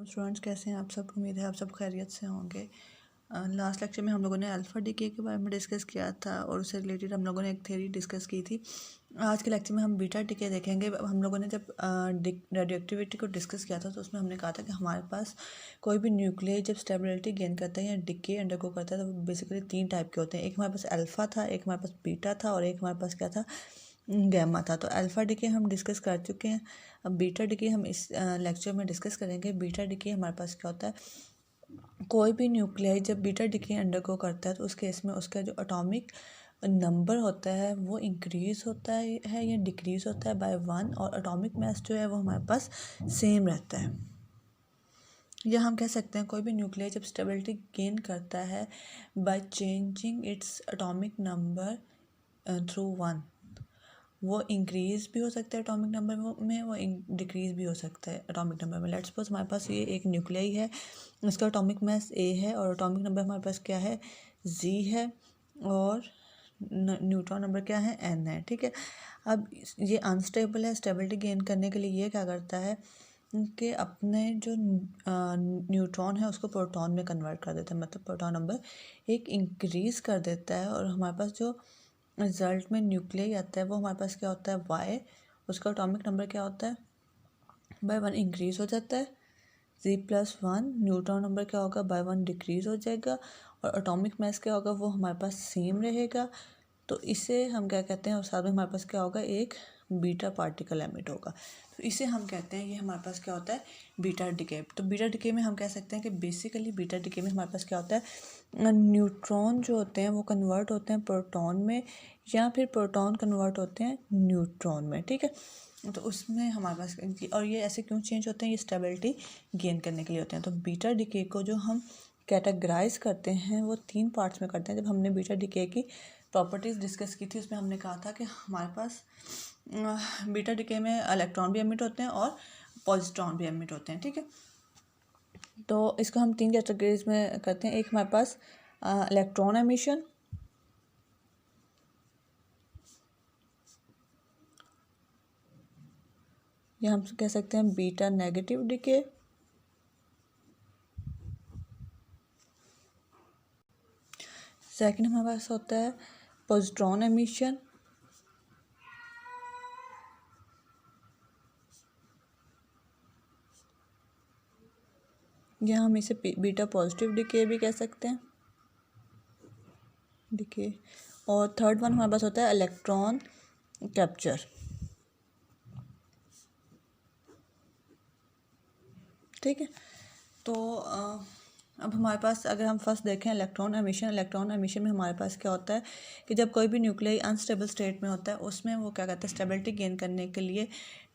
Students कैसे हैं आप सब। उम्मीद है आप सब खैरियत से होंगे। लास्ट लेक्चर में हम लोगों ने अल्फ़ा डीके के बारे में डिस्कस किया था और उससे रिलेटेड हम लोगों ने एक थ्योरी डिस्कस की थी। आज के लेक्चर में हम बीटा डीके देखेंगे। हम लोगों ने जब रेडियो एक्टिविटी को डिस्कस किया था तो उसमें हमने कहा था कि हमारे पास कोई भी न्यूक्लियस जब स्टेबिलिटी गेन करता है या डीके अंडरगो करता है तो बेसिकली 3 टाइप के होते हैं। एक हमारे पास अल्फ़ा था, एक हमारे पास बीटा था और एक हमारे पास क्या था, गैमा था। तो अल्फ़ा डीके हम डिस्कस कर चुके हैं। अब बीटा डीके हम इस लेक्चर में डिस्कस करेंगे। बीटा डीके हमारे पास क्या होता है, कोई भी न्यूक्लियाई जब बीटा डीके अंडरगो करता है तो उस केस में उसका जो एटॉमिक नंबर होता है वो इंक्रीज़ होता है या डिक्रीज़ होता है बाय 1 और एटॉमिक मास जो है वो हमारे पास सेम रहता है। या हम कह सकते हैं कोई भी न्यूक्लियाई जब स्टेबिलिटी गेन करता है by changing its atomic number through 1, वो इंक्रीज़ भी हो सकता है एटॉमिक नंबर में, वो डिक्रीज़ भी हो सकता है एटॉमिक नंबर में। लेट्स सपोज हमारे पास ये एक न्यूक्लियाई है, उसका एटॉमिक मास ए है और एटॉमिक नंबर हमारे पास क्या है, जी है, और न्यूट्रॉन नंबर क्या है, एन है। ठीक है, अब ये अनस्टेबल है। स्टेबिलिटी गेन करने के लिए ये क्या करता है कि अपने जो न्यूट्रॉन है उसको प्रोटॉन में कन्वर्ट कर देता है, मतलब प्रोटॉन नंबर एक इंक्रीज़ कर देता है और हमारे पास जो रिजल्ट में न्यूक्लियाई आता है वो हमारे पास क्या होता है, वाई। उसका एटॉमिक नंबर क्या होता है, बाय 1 इंक्रीज़ हो जाता है। Z+1 न्यूट्रॉन नंबर क्या होगा, बाय 1 डिक्रीज़ हो जाएगा और एटॉमिक मास क्या होगा, वो हमारे पास सेम रहेगा। तो इसे हम क्या कहते हैं, और साथ में हमारे पास क्या होगा, एक बीटा पार्टिकल एमिट होगा। तो इसे हम कहते हैं, ये हमारे पास क्या होता है, बीटा डिके। तो बीटा डिके में हम कह सकते हैं कि बेसिकली बीटा डिके में हमारे पास क्या होता है, न्यूट्रॉन जो होते हैं वो कन्वर्ट होते हैं प्रोटॉन में या फिर प्रोटॉन कन्वर्ट होते हैं न्यूट्रॉन में। ठीक है, तो उसमें हमारे पास और ये ऐसे क्यों चेंज होते हैं, ये स्टेबिलिटी गेन करने के लिए होते हैं। तो बीटा डिके को जो हम कैटेगराइज करते हैं वो 3 पार्ट्स में करते हैं। जब हमने बीटा डिके की प्रॉपर्टीज़ डिस्कस की थी उसमें हमने कहा था कि हमारे पास बीटा डिके में इलेक्ट्रॉन भी एमिट होते हैं और पॉजिट्रॉन भी एमिट होते हैं। ठीक है, तो इसको हम 3 कैटेगरीज में करते हैं। एक हमारे पास इलेक्ट्रॉन एमिशन, या हम कह सकते हैं बीटा नेगेटिव डिके, सेकंड हमारे पास होता है पॉजिट्रॉन एमिशन, या हम इसे बीटा पॉजिटिव डिके भी कह सकते हैं, डिके। और थर्ड वन हमारे पास होता है इलेक्ट्रॉन कैप्चर। ठीक है, तो अब हमारे पास अगर हम फर्स्ट देखें इलेक्ट्रॉन एमिशन में हमारे पास क्या होता है कि जब कोई भी न्यूक्लियाई अनस्टेबल स्टेट में होता है उसमें वो क्या कहते हैं, स्टेबिलिटी गेन करने के लिए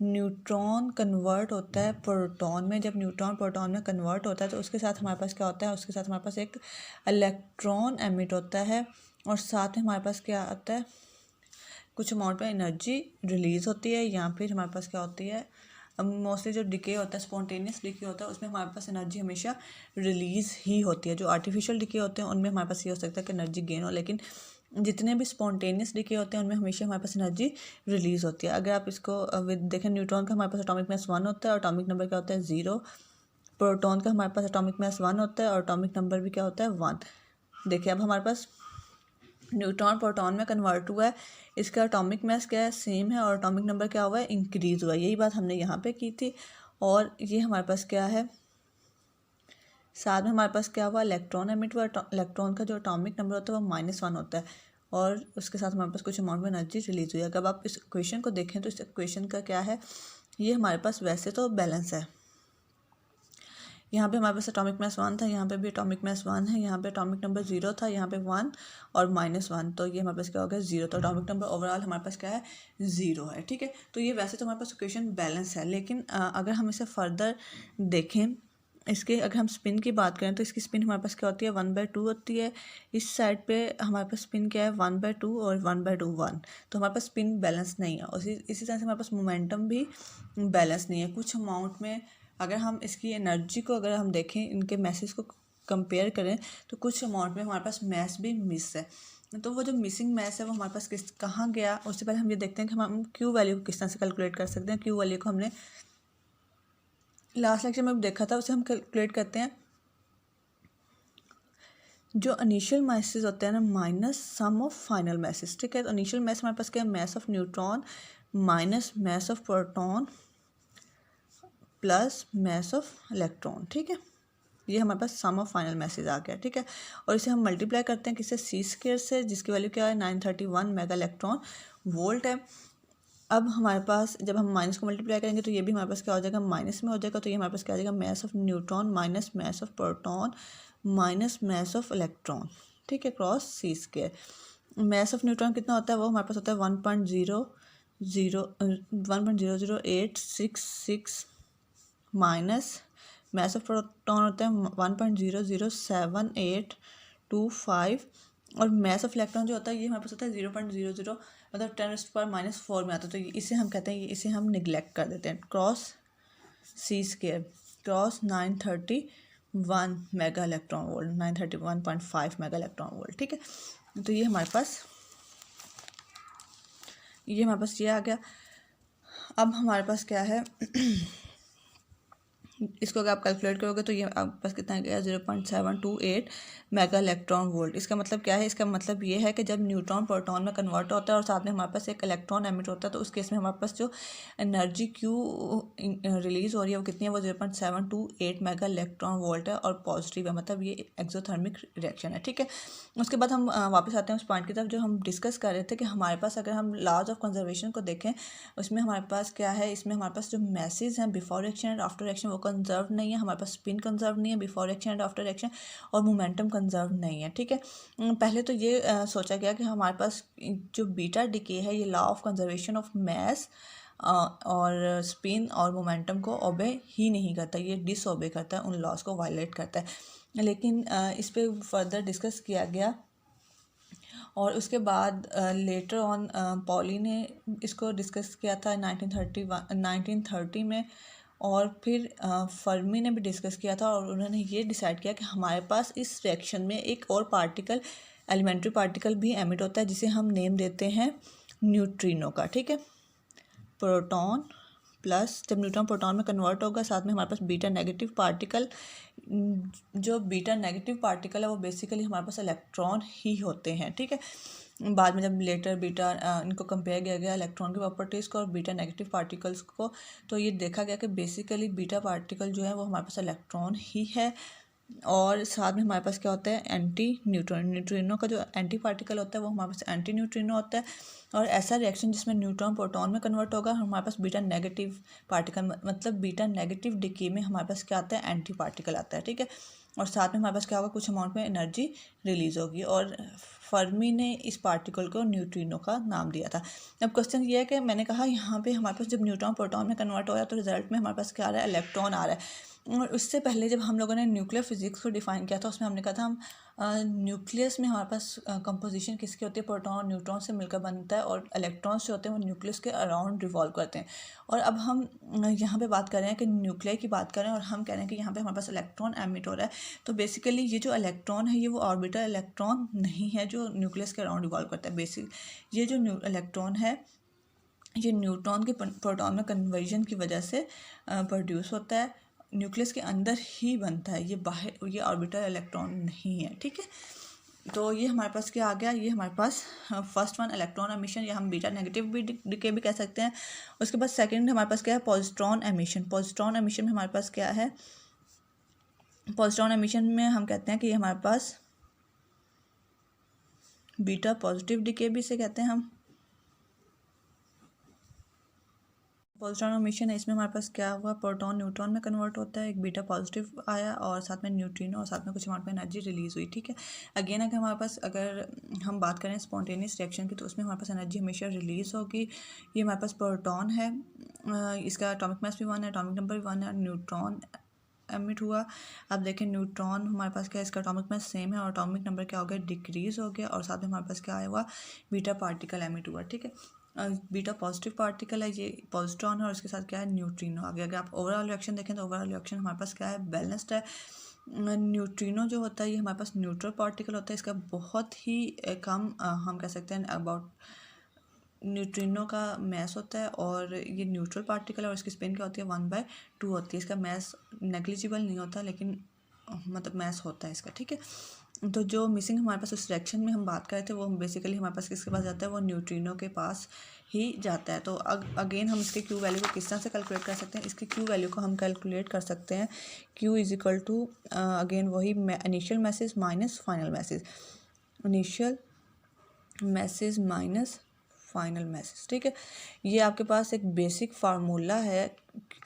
न्यूट्रॉन कन्वर्ट होता है प्रोटॉन में। जब न्यूट्रॉन प्रोटॉन में कन्वर्ट होता है तो उसके साथ हमारे पास क्या होता है, उसके साथ हमारे पास एक इलेक्ट्रॉन एमिट होता है और साथ में हमारे पास क्या आता है, कुछ अमाउंट में एनर्जी रिलीज़ होती है, या फिर हमारे पास क्या होती है, मोस्टली जो डिके होता है स्पॉन्टेनियस डिके होता है उसमें हमारे पास एनर्जी हमेशा रिलीज़ ही होती है। जो आर्टिफिशियल डिके होते हैं उनमें हमारे पास ये हो सकता है कि एनर्जी गेन हो, लेकिन जितने भी स्पॉन्टेनियस डिके होते हैं उनमें हमेशा हमारे पास एनर्जी रिलीज़ होती है। अगर आप इसको देखें, न्यूट्रॉन का हमारे पास एटॉमिक मास 1 होता है और एटॉमिक नंबर क्या होता है, 0। प्रोटॉन का हमारे पास एटॉमिक मास 1 होता है और एटॉमिक नंबर भी क्या होता है, 1। देखिए अब हमारे पास न्यूट्रॉन प्रोटॉन में कन्वर्ट हुआ है, इसका एटॉमिक मास क्या है, सेम है, और एटॉमिक नंबर क्या हुआ है, इंक्रीज़ हुआ है। यही बात हमने यहाँ पे की थी। और ये हमारे पास क्या है, साथ में हमारे पास क्या हुआ, इलेक्ट्रॉन एमिट हुआ। इलेक्ट्रॉन का जो एटॉमिक नंबर होता है वो -1 होता है और उसके साथ हमारे पास कुछ अमाउंट में एनर्जी रिलीज हुई है। अगर आप इस इक्वेशन को देखें तो इस इक्वेशन का क्या है, ये हमारे पास वैसे तो बैलेंस है। यहाँ पे हमारे पास एटॉमिक मास 1 था, यहाँ पे भी एटॉमिक मास 1 है, यहाँ पे एटॉमिक नंबर 0 था, यहाँ पे 1 और -1, तो ये हमारे पास क्या हो गया, 0। तो एटॉमिक नंबर ओवरऑल हमारे पास क्या है, 0 है। ठीक है, तो ये वैसे तो हमारे पास इक्वेशन बैलेंस है, लेकिन अगर हम इसे फर्दर देखें, इसके अगर हम स्पिन की बात करें तो इसकी स्पिन हमारे पास क्या होती है, 1/2 होती है। इस साइड पे हमारे पास स्पिन क्या है, 1/2 और 1/2 1। तो हमारे पास स्पिन बैलेंस नहीं है। इसी तरह से हमारे पास मोमेंटम भी बैलेंस नहीं है। कुछ अमाउंट में अगर हम इसकी एनर्जी को अगर हम देखें, इनके मैसेज को कंपेयर करें तो कुछ अमाउंट में हमारे पास मैस भी मिस है। तो वो जो मिसिंग मैस है वो हमारे पास कहाँ गया, उससे पहले हम ये देखते हैं कि हम क्यू वैल्यू को किस तरह से कैलकुलेट कर सकते हैं। क्यू वैल्यू को हमने लास्ट लेक्चर में देखा था उसे हम कैलकुलेट करते हैं। जो इनिशियल मैसेज होते हैं ना minus sum of final message, ठीक है। तो इनिशियल मैस हमारे पास क्या है, mess of neutron minus mass of proton plus mess of electron, ठीक है। ये हमारे पास सम ऑफ फाइनल मैसेज आ गया, ठीक है। और इसे हम मल्टीप्लाई करते हैं किससे, सी स्क्वायर से, जिसकी वैल्यू क्या है 931 मेगा इलेक्ट्रॉन वोल्ट है। अब हमारे पास जब हम माइनस को मल्टीप्लाई करेंगे तो ये भी हमारे पास क्या हो जाएगा, माइनस में हो जाएगा। तो ये हमारे पास क्या आ जाएगा, mass of neutron minus mass of proton minus mass of electron, ठीक है, cross C square. Mass of neutron कितना होता है, वो हमारे पास होता है 1.00866 माइनस मैस ऑफ प्रोटॉन होता है 1.00785 और मैस ऑफ इलेक्ट्रॉन जो होता है ये हमारे पास होता है 0.00 मतलब 10⁻⁴ में आता है। तो इसे हम कहते हैं, इसे हम निगलेक्ट कर देते हैं। क्रॉस सी square cross 931 mega electron volt, 931.5 mega electron volt, ठीक है। तो ये हमारे पास ये आ गया। अब हमारे पास क्या है इसको अगर आप कैलकुलेट करोगे तो ये आपके पास कितना गया, 0.728 मेगा इलेक्ट्रॉन वोल्ट। इसका मतलब क्या है, इसका मतलब ये है कि जब न्यूट्रॉन प्रोटॉन में कन्वर्ट होता है और साथ में हमारे पास एक इलेक्ट्रॉन एमिट होता है, तो उस केस में हमारे पास जो एनर्जी क्यू रिलीज़ हो रही है वो कितनी है, वो 0.728 मेगा इलेक्ट्रॉन वोल्ट है और पॉजिटिव है, मतलब ये एक्सोथर्मिक रिएक्शन है, ठीक है। उसके बाद हम वापस आते हैं उस पॉइंट की तरफ जो हम डिस्कस कर रहे थे कि हमारे पास अगर हम लॉज ऑफ कंजर्वेशन को देखें उसमें हमारे पास क्या है, इसमें हमारे पास जो मैसेज हैं before reaction and after reaction वो कंजर्व नहीं है, हमारे पास स्पिन कंजर्व नहीं है before reaction and after reaction, और मोमेंटम कंजर्व नहीं है, ठीक है। पहले तो ये सोचा गया कि हमारे पास जो बीटा डिके है ये law of conservation of mass और स्पिन और मोमेंटम को ओबे ही नहीं करता, ये डिसओबे करता है, उन लॉज को वायलेट करता है। लेकिन इस पर फर्दर डिस्कस किया गया और उसके बाद लेटर ऑन पॉली ने इसको डिस्कस किया था 1930 में, और फिर फर्मी ने भी डिस्कस किया था और उन्होंने ये डिसाइड किया कि हमारे पास इस रिएक्शन में एक और पार्टिकल, एलिमेंट्री पार्टिकल भी एमिट होता है जिसे हम नेम देते हैं न्यूट्रिनो का, ठीक है। प्रोटॉन प्लस जब न्यूट्रॉन प्रोटॉन में कन्वर्ट होगा साथ में हमारे पास बीटा नेगेटिव पार्टिकल, जो बीटा नेगेटिव पार्टिकल है वो बेसिकली हमारे पास इलेक्ट्रॉन ही होते हैं, ठीक है। बाद में जब लेटर बीटा इनको कंपेयर किया गया इलेक्ट्रॉन की प्रॉपर्टीज़ को और बीटा नेगेटिव पार्टिकल्स को, तो ये देखा गया कि बेसिकली बीटा पार्टिकल जो है वो हमारे पास इलेक्ट्रॉन ही है। और साथ में हमारे पास क्या होता है, एंटी न्यूट्रिनो का जो एंटी पार्टिकल होता है वो हमारे पास एंटी न्यूट्रिनो होता है। और ऐसा रिएक्शन जिसमें न्यूट्रॉन प्रोटॉन में कन्वर्ट होगा हमारे पास बीटा नेगेटिव पार्टिकल, मतलब बीटा नेगेटिव डिके में हमारे पास क्या आता है, एंटी पार्टिकल आता है, ठीक है। और साथ में हमारे पास क्या होगा, कुछ अमाउंट में एनर्जी रिलीज होगी और फर्मी ने इस पार्टिकल को न्यूट्रिनो का नाम दिया था। अब क्वेश्चन ये है कि मैंने कहा यहाँ पे हमारे पास जब न्यूट्रॉन प्रोटॉन में कन्वर्ट हो रहा है तो रिजल्ट में हमारे पास क्या आ रहा है, इलेक्ट्रॉन आ रहा है। और उससे पहले जब हम लोगों ने न्यूक्लियर फिजिक्स को डिफाइन किया था उसमें हमने कहा था हम न्यूक्लियस में हमारे पास कंपोजिशन किसकी होती है, प्रोटॉन और न्यूट्रॉन से मिलकर बनता है और इलेक्ट्रॉन्स जो होते हैं वो न्यूक्लियस के अराउंड रिवॉल्व करते हैं। और अब हम यहाँ पे बात कर रहे हैं कि न्यूक्लियर की बात कर रहे हैं और हम कह रहे हैं कि यहाँ पे हमारे पास इलेक्ट्रॉन एमिट हो रहा है। तो बेसिकली ये जो इलेक्ट्रॉन है ये वो ऑर्बिटल इलेक्ट्रॉन नहीं है जो न्यूक्लियस के अराउंड रिवॉल्व करता है। बेसिक ये जो इलेक्ट्रॉन है ये न्यूट्रॉन के प्रोटॉन में कन्वर्जन की वजह से प्रोड्यूस होता है, न्यूक्लियस के अंदर ही बनता है, ये बाहर, ये ऑर्बिटल इलेक्ट्रॉन नहीं है, ठीक है। तो ये हमारे पास क्या आ गया, ये हमारे पास फर्स्ट वन इलेक्ट्रॉन एमिशन, या हम बीटा नेगेटिव भी डिके भी कह सकते हैं। उसके बाद सेकंड हमारे पास क्या है, पॉजिट्रॉन एमिशन। पॉजिट्रॉन एमिशन में हमारे पास क्या है, पॉजिट्रॉन एमिशन में हम कहते हैं कि ये हमारे पास बीटा पॉजिटिव डिके भी से कहते हैं हम। पॉजिट्रॉन एमिशन है, इसमें हमारे पास क्या हुआ, प्रोटॉन न्यूट्रॉन में कन्वर्ट होता है, एक बीटा पॉजिटिव आया और साथ में न्यूट्रिनो और साथ में कुछ अमाउंट में एनर्जी रिलीज हुई, ठीक है। अगेन अगर हमारे पास, अगर हम बात करें स्पॉन्टेनियस रिएक्शन की तो उसमें हमारे पास एनर्जी हमेशा रिलीज होगी। ये हमारे पास प्रोटॉन है, इसका एटॉमिक मास भी 1 है, एटॉमिक नंबर भी 1 है, न्यूट्रॉन एमिट हुआ। अब देखें न्यूट्रॉन हमारे पास क्या है, इसका एटॉमिक मास सेम है और एटॉमिक नंबर क्या हो गया, डिक्रीज हो गया, और साथ में हमारे पास क्या आया हुआ, बीटा पार्टिकल एमिट हुआ, ठीक है। बीटा पॉजिटिव पार्टिकल है, ये पॉजिट्रॉन है और इसके साथ क्या है, न्यूट्रिनो आ गया। अगर आप ओवरऑल रिएक्शन देखें तो ओवरऑल रिएक्शन हमारे पास क्या है, बैलेंस्ड है। न्यूट्रिनो जो होता है ये हमारे पास न्यूट्रल पार्टिकल होता है, इसका बहुत ही कम हम कह सकते हैं अबाउट न्यूट्रिनो का मैस होता है और ये न्यूट्रल पार्टिकल है और इसकी स्पिन क्या होती है 1/2 होती है। इसका मैस नेग्लिजिबल नहीं होता लेकिन मतलब मैस होता है इसका, ठीक है। तो जो मिसिंग हमारे पास उस रिएक्शन में हम बात कर रहे थे वो बेसिकली हमारे पास किसके पास जाता है, वो न्यूट्रिनो के पास ही जाता है। तो अगेन हम इसके क्यू वैल्यू को किस तरह से कैलकुलेट कर सकते हैं, इसकी क्यू वैल्यू को हम कैलकुलेट कर सकते हैं Q is equal to again वही initial message minus final message, initial message minus final message, ठीक है। ये आपके पास एक बेसिक फार्मूला है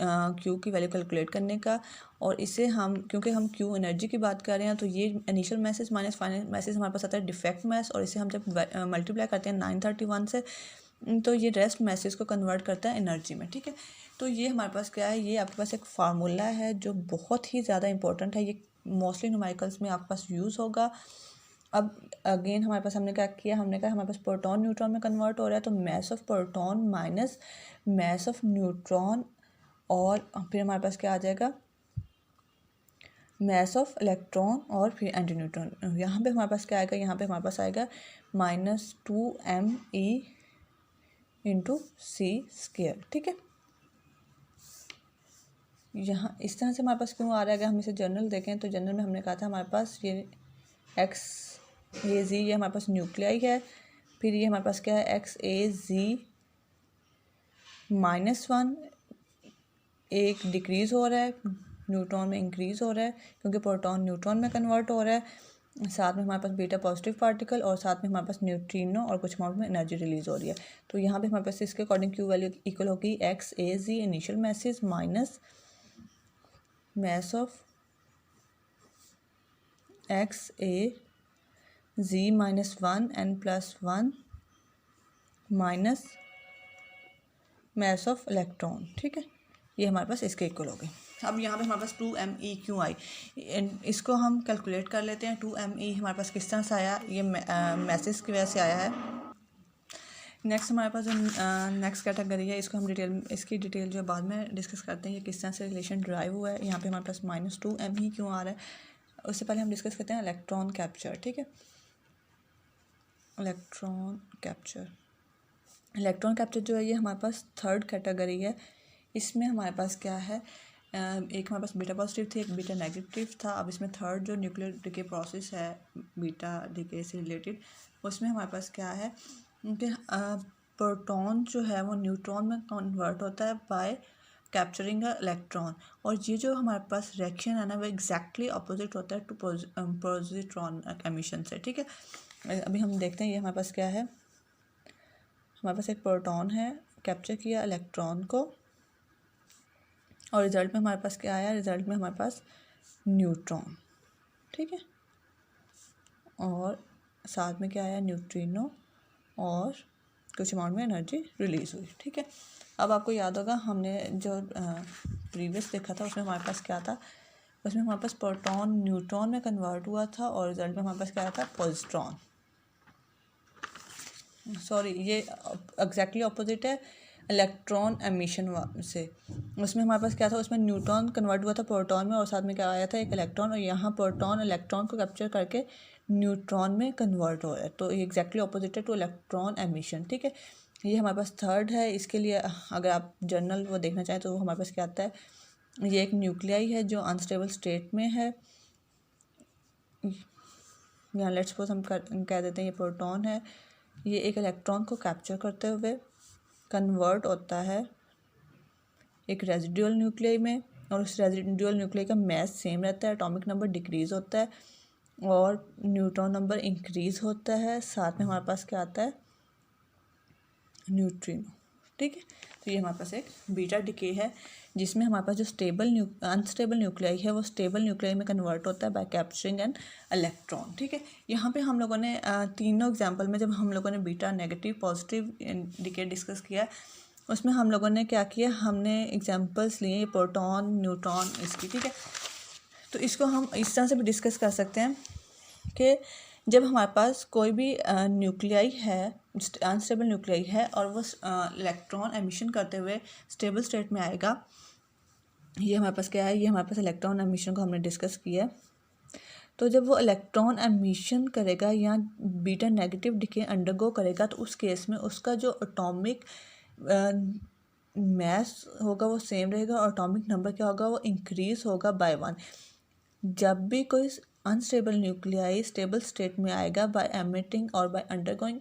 क्यू की वैल्यू कैलकुलेट करने का, और इसे हम क्योंकि हम क्यू एनर्जी की बात कर रहे हैं तो ये initial message minus final message हमारे पास आता है डिफेक्ट मैस, और इसे हम जब मल्टीप्लाई करते हैं 931 से तो ये रेस्ट मैसेज को कन्वर्ट करता है एनर्जी में, ठीक है। तो ये हमारे पास क्या है, ये आपके पास एक फार्मूला है जो बहुत ही ज़्यादा इंपॉर्टेंट है, ये मोस्टली न्यूमेरिकल्स में आपके पास यूज़ होगा। अब अगेन हमारे पास हमने क्या किया, हमने कहा हमारे पास प्रोटॉन न्यूट्रॉन में कन्वर्ट हो रहा है, तो mess of proton minus mass of neutron, और फिर हमारे पास क्या आ जाएगा, मैस ऑफ इलेक्ट्रॉन और फिर एंटी न्यूट्रॉन। यहाँ पे हमारे पास क्या आएगा, यहाँ पे हमारे पास आएगा -2me इंटू c², ठीक है। यहाँ इस तरह से हमारे पास क्यों आ रहा है, अगर हम इसे जर्नल देखें तो जर्नल में हमने कहा था हमारे पास ये एक्स ए जी ये हमारे पास न्यूक्लियाई है, फिर ये हमारे पास क्या है XaZ-1 एक डिक्रीज़ हो रहा है, न्यूट्रॉन में इंक्रीज़ हो रहा है क्योंकि प्रोटॉन न्यूट्रॉन में कन्वर्ट हो रहा है, साथ में हमारे पास बीटा पॉजिटिव पार्टिकल और साथ में हमारे पास न्यूट्रिनो और कुछ अमाउंट में एनर्जी रिलीज़ हो रही है। तो यहाँ पे हमारे पास इसके अकॉर्डिंग क्यू वैल्यू इक्वल होगी XaZ initial message minus mass of XaZ-1 n+1 minus mass of electron, ठीक है। ये हमारे पास इसके इक्वल हो गए। अब यहाँ पे हमारे पास 2meqi, इसको हम कैलकुलेट कर लेते हैं। 2me हमारे पास किस तरह से आया, ये मैसेज की वजह से आया है। नेक्स्ट हमारे पास जो नेक्स्ट कैटेगरी है इसको हम इसकी डिटेल जो बाद में डिस्कस करते हैं, ये किस तरह से रिलेशन ड्राइव हुआ है। यहाँ पे हमारे पास -2me क्यों आ रहा है, उससे पहले हम डिस्कस करते हैं इलेक्ट्रॉन कैप्चर, ठीक है। इलेक्ट्रॉन कैप्चर जो है ये हमारे पास थर्ड कैटेगरी है। इसमें हमारे पास क्या है, एक हमारे पास बीटा पॉजिटिव थी, एक बीटा नेगेटिव था। अब इसमें थर्ड जो न्यूक्लियर डिके प्रोसेस है बीटा डिके से रिलेटेड, उसमें हमारे पास क्या है कि प्रोटॉन जो है वो न्यूट्रॉन में कन्वर्ट होता है बाय कैप्चरिंग अ इलेक्ट्रॉन, और ये जो हमारे पास रिएक्शन है ना वो एग्जैक्टली अपोजिट होता है टू पॉजिट्रॉन एमिशन से, ठीक है। अभी हम देखते हैं ये हमारे पास क्या है, हमारे पास एक प्रोटॉन है, कैप्चर किया इलेक्ट्रॉन को और रिज़ल्ट में हमारे पास क्या आया, रिज़ल्ट में हमारे पास न्यूट्रॉन, ठीक है, और साथ में क्या आया न्यूट्रिनो और कुछ अमाउंट में एनर्जी रिलीज़ हुई, ठीक है। अब आपको याद होगा हमने जो प्रीवियस देखा था उसमें हमारे पास क्या था, उसमें हमारे पास प्रोटॉन न्यूट्रॉन में कन्वर्ट हुआ था और रिज़ल्ट में हमारे पास क्या आया था, पॉजिट्रॉन। सॉरी, ये एग्जैक्टली अपोजिट है इलेक्ट्रॉन एमिशन से। उसमें हमारे पास क्या था, उसमें न्यूट्रॉन कन्वर्ट हुआ था प्रोटॉन में और साथ में क्या आया था, एक इलेक्ट्रॉन, और यहाँ प्रोटॉन इलेक्ट्रॉन को कैप्चर करके न्यूट्रॉन में कन्वर्ट हो रहा है। तो ये एग्जैक्टली अपोजिट है टू इलेक्ट्रॉन एमिशन, ठीक है। ये हमारे पास थर्ड है। इसके लिए अगर आप जर्नल वो देखना चाहें तो हमारे पास क्या आता है, ये एक न्यूक्लियाई है जो अनस्टेबल स्टेट में है। यहाँ लेट्स सपोज हम कह देते हैं ये प्रोटॉन है, ये एक इलेक्ट्रॉन को कैप्चर करते हुए कन्वर्ट होता है एक रेजिडुअल न्यूक्लियाई में, और उस रेजिडुअल न्यूक्लियाई का मैस सेम रहता है, एटॉमिक नंबर डिक्रीज़ होता है और न्यूट्रॉन नंबर इंक्रीज़ होता है। साथ में हमारे पास क्या आता है, न्यूट्रिनो, ठीक है। तो ये हमारे पास एक बीटा डिके है जिसमें हमारे पास जो अनस्टेबल न्यूक्लियाई है वो स्टेबल न्यूक्लियाई में कन्वर्ट होता है बाय कैप्चरिंग एन इलेक्ट्रॉन, ठीक है। यहाँ पे हम लोगों ने तीनों एग्जांपल में जब हम लोगों ने beta negative positive decay discuss किया उसमें हम लोगों ने क्या किया, हमने एग्जांपल्स लिए प्रोटॉन न्यूट्रॉन इसकी, ठीक है। तो इसको हम इस तरह से भी डिस्कस कर सकते हैं कि जब हमारे पास कोई भी न्यूक्लियाई है, अनस्टेबल न्यूक्लियाई है और वो इलेक्ट्रॉन एमिशन करते हुए स्टेबल स्टेट में आएगा, ये हमारे पास क्या है, ये हमारे पास इलेक्ट्रॉन एमिशन को हमने डिस्कस किया है। तो जब वो इलेक्ट्रॉन एमिशन करेगा या बीटा नेगेटिव डिके अंडरगो करेगा तो उस केस में उसका जो एटॉमिक मास होगा वो सेम रहेगा और एटॉमिक नंबर क्या होगा वो इंक्रीज़ होगा बाय 1। जब भी कोई अनस्टेबल न्यूक्लियाई स्टेबल स्टेट में आएगा बाय एमिटिंग और by undergoing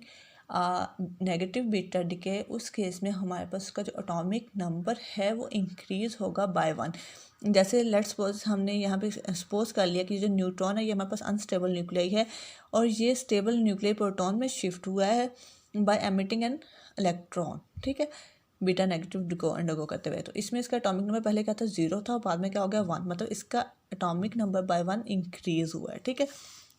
negative beta decay, उस केस में हमारे पास उसका जो एटॉमिक नंबर है वो इंक्रीज़ होगा बाय 1। जैसे लेट्स सपोज हमने यहाँ पे सपोज कर लिया कि जो न्यूट्रॉन है ये हमारे पास अनस्टेबल न्यूक्लियाई है और ये स्टेबल न्यूक्लियाई प्रोटॉन में शिफ्ट हुआ है बाय एमिटिंग एन इलेक्ट्रॉन, ठीक है, बीटा नेगेटिव डिको अंडरगो करते हुए। तो इसमें इसका एटॉमिक नंबर पहले क्या था 0 था और बाद में क्या हो गया 1, मतलब इसका एटॉमिक नंबर बाय 1 इंक्रीज़ हुआ है, ठीक है।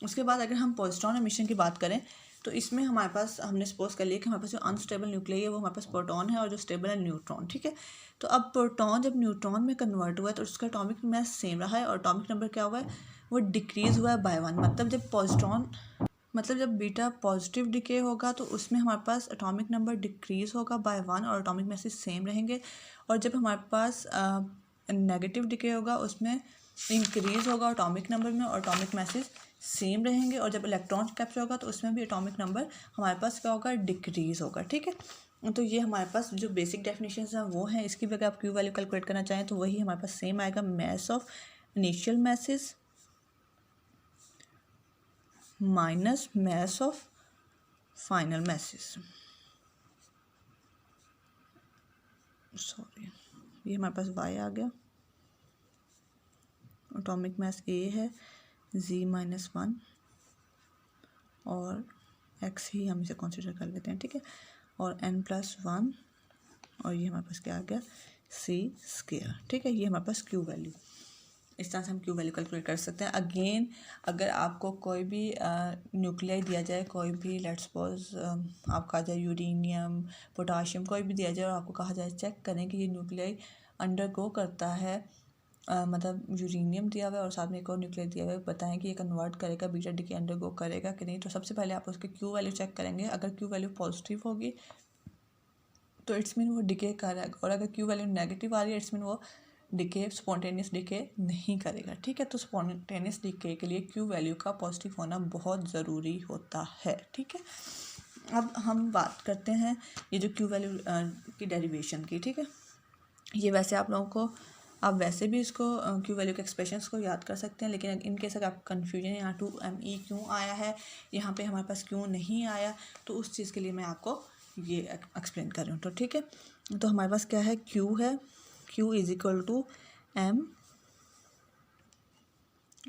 उसके बाद अगर हम पॉजिट्रॉन एमिशन की बात करें तो इसमें हमारे पास हमने सपोज कर लिया कि हमारे पास जो अनस्टेबल न्यूक्लियाई है वो हमारे पास प्रोटॉन है और जो स्टेबल है न्यूट्रॉन, ठीक है। तो अब प्रोटॉन जब न्यूट्रॉन में कन्वर्ट हुआ है तो उसका एटॉमिक मास सेम रहा है और एटॉमिक नंबर क्या हुआ है वो डिक्रीज़ हुआ है बाय 1। मतलब जब बीटा पॉजिटिव डिके होगा तो उसमें हमारे पास एटॉमिक नंबर डिक्रीज़ होगा बाय 1 और एटॉमिक मैसेज सेम रहेंगे। और जब हमारे पास नेगेटिव डिके होगा उसमें इंक्रीज़ होगा एटॉमिक नंबर में और एटॉमिक मैसेज सेम रहेंगे। और जब इलेक्ट्रॉन कैप्चर होगा तो उसमें भी एटॉमिक नंबर हमारे पास क्या होगा डिक्रीज़ होगा, ठीक है। तो ये हमारे पास जो बेसिक डेफिनेशंस हैं वो हैं। इसकी अगर आप क्यू वैल्यू कैलकुलेट करना चाहें तो वही हमारे पास सेम आएगा, mass of initial message minus mass of final message. Sorry, ये हमारे पास y आ गया, एटॉमिक मास a है z-1 और x ही हम इसे कंसीडर कर लेते हैं, ठीक है, और n+1 और ये हमारे पास क्या आ गया c², ठीक है। ये हमारे पास q वैल्यू, इस तरह से हम क्यू वैल्यू कैलकुलेट कर सकते हैं। अगेन अगर आपको कोई भी न्यूक्लियाई दिया जाए, कोई भी लेट्स सपोज आप कहा जाए यूरेनियम पोटाशियम कोई भी दिया जाए और आपको कहा जाए चेक करें कि ये न्यूक्लियाई अंडरगो करता है, मतलब यूरेनियम दिया हुआ है और साथ में एक और न्यूक्लियाई दिया हुआ है, बताएं कि ये कन्वर्ट करेगा बीटा डिके अंडरगो करेगा कि नहीं। तो सबसे पहले आप उसके क्यू वैल्यू चेक करेंगे। अगर क्यू वैल्यू पॉजिटिव होगी तो इट्स मीन वो डिके करेगा और अगर क्यू वैल्यू नेगेटिव आ रही है इट्स मीन वो डिके स्पॉन्टेनियस डिके नहीं करेगा, ठीक है। तो स्पॉन्टेनियस डिके के लिए क्यू वैल्यू का पॉजिटिव होना बहुत ज़रूरी होता है, ठीक है। अब हम बात करते हैं ये जो क्यू वैल्यू की डेरिवेशन की, ठीक है। ये वैसे आप लोगों को आप वैसे भी इसको क्यू वैल्यू के एक्सप्रेशंस को याद कर सकते हैं, लेकिन इन केस अगर आप कन्फ्यूजन यहाँ 2me क्यों आया है यहाँ पे हमारे पास क्यों नहीं आया तो उस चीज़ के लिए मैं आपको ये एक्सप्लेन कर रही हूँ। तो ठीक है, तो हमारे पास क्या है क्यू है, Q is equal to m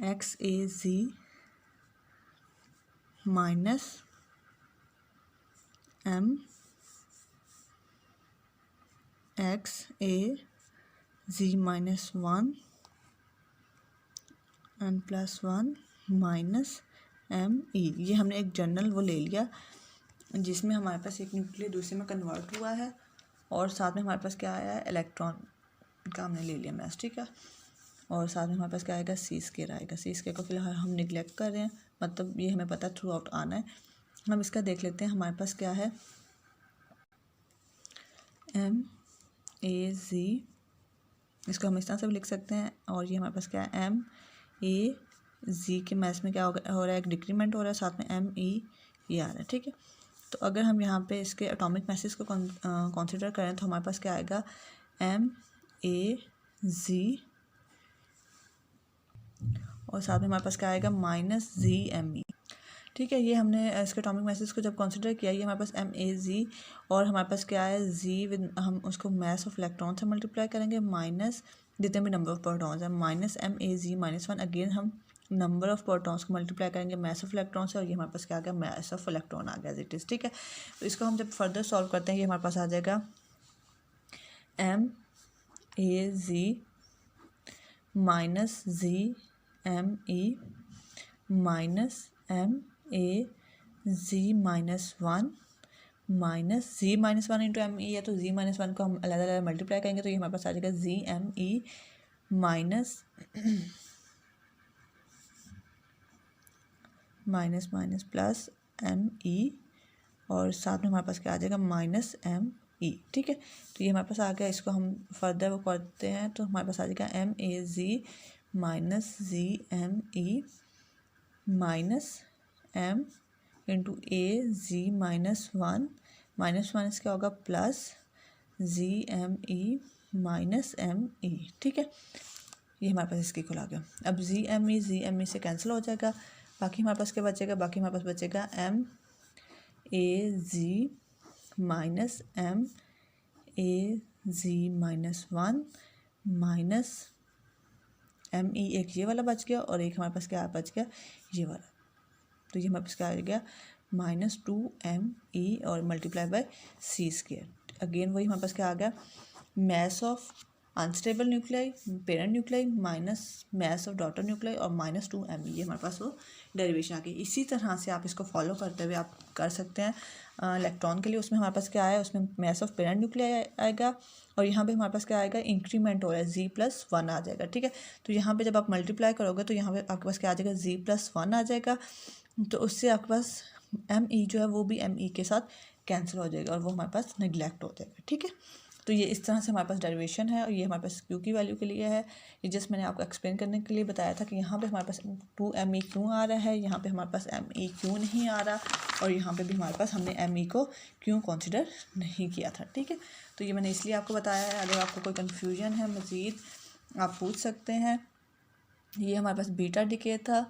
x a z minus m x a z minus 1 n+1 minus m e। ये हमने एक जनरल वो ले लिया जिसमें हमारे पास एक न्यूक्लियर दूसरे में कन्वर्ट हुआ है और साथ में हमारे पास क्या आया है इलेक्ट्रॉन का हमने ले लिया मैस, ठीक है। और साथ में हमारे पास क्या आएगा c² आएगा। c² को फिलहाल हम निगलेक्ट कर रहे हैं, मतलब ये हमें पता थ्रू आउट आना है। हम इसका देख लेते हैं। हमारे पास क्या है m a z, इसको हम इस तरह से भी लिख सकते हैं। और ये हमारे पास क्या है m a z के मैस में क्या हो रहा है एक डिक्रीमेंट हो रहा है, साथ में m e ये आ रहा है, ठीक है। तो अगर हम यहाँ पे इसके एटॉमिक मैसेज को कंसीडर करें तो हमारे पास क्या आएगा m a z और साथ में हमारे पास क्या आएगा माइनस z-m-e, ठीक है। ये हमने इसके एटॉमिक मैसेज को जब कंसीडर किया ये हमारे पास m-a-z और हमारे पास क्या है z विद हम उसको मास ऑफ इलेक्ट्रॉन से मल्टीप्लाई करेंगे माइनस जितने भी नंबर ऑफ प्रोटॉन्स हैं माइनस m-a-z-1। अगेन हम नंबर ऑफ प्रोटॉन्स को मल्टीप्लाई करेंगे मास ऑफ इलेक्ट्रॉन से और ये हमारे पास क्या आ गया मास ऑफ इलेक्ट्रॉन आ गया एज इट इज़, ठीक है। तो इसको हम जब फर्दर सॉल्व करते हैं ये हमारे पास आ जाएगा m-a-z minus z-m-e minus m-a-z-1 minus z-1 into m-e है तो z-1 को हम अलग अलग मल्टीप्लाई करेंगे तो ये हमारे पास आ जाएगा z-m-e minus minus plus m-e और साथ में हमारे पास क्या आ जाएगा माइनस m-e, ठीक है। तो ये हमारे पास आ गया। इसको हम फर्दर वो करते हैं तो हमारे पास आ जाएगा m-a-z minus z-m-e minus M into A जी -1 -1 क्या होगा plus G M E minus M E. ठीक है, ये हमारे पास इसके इक्वल आ गया। अब जी एम ई से कैंसिल हो जाएगा, बाकी हमारे पास क्या बचेगा, बाकी हमारे पास बचेगा m a g minus m a ji -1 minus M e, एक ये वाला बच गया और एक हमारे पास क्या बच गया, ये वाला। तो ये हमारे पास क्या आ गया -2me और मल्टीप्लाई बाय c²। अगेन वही हमारे पास क्या आ गया, mass of unstable nuclei parent nuclei minus mass of daughter nuclei और -2me, ये हमारे पास वो डेरिवेशन आ गई। इसी तरह से आप इसको फॉलो करते हुए आप कर सकते हैं। इलेक्ट्रॉन के लिए उसमें हमारे पास क्या आया, उसमें मैस ऑफ पेरेंट न्यूक्लियाई आएगा और यहाँ पे हमारे पास क्या आएगा, इंक्रीमेंट हो रहा है Z+1 आ जाएगा। ठीक है, तो यहाँ पे जब आप मल्टीप्लाई करोगे तो यहाँ पे आपके पास क्या आ जाएगा, Z+1 आ जाएगा। तो उससे आपके पास एम ई जो है वो भी एम ई के साथ कैंसिल हो जाएगा और वो हमारे पास नेग्लेक्ट हो जाएगा। ठीक है, तो ये इस तरह से हमारे पास डेरिवेशन है और ये हमारे पास क्यू की वैल्यू के लिए है। ये जस्ट मैंने आपको एक्सप्लेन करने के लिए बताया था कि यहाँ पे हमारे पास 2me क्यों आ रहा है, यहाँ पे हमारे पास me क्यों नहीं आ रहा और यहाँ पे भी हमारे पास हमने me को क्यों कंसिडर नहीं किया था। ठीक है, तो ये मैंने इसलिए आपको बताया है। अगर आपको कोई कन्फ्यूजन है मज़ीद आप पूछ सकते हैं। ये हमारे पास बीटा डिके था।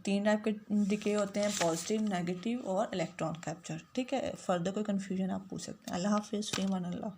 3 टाइप के डिके होते हैं, पॉजिटिव, नेगेटिव और इलेक्ट्रॉन कैप्चर। ठीक है, फर्दर कोई कन्फ्यूजन आप पूछ सकते हैं। अल्लाह हाफिज़, फ़ी अमान अल्लाह।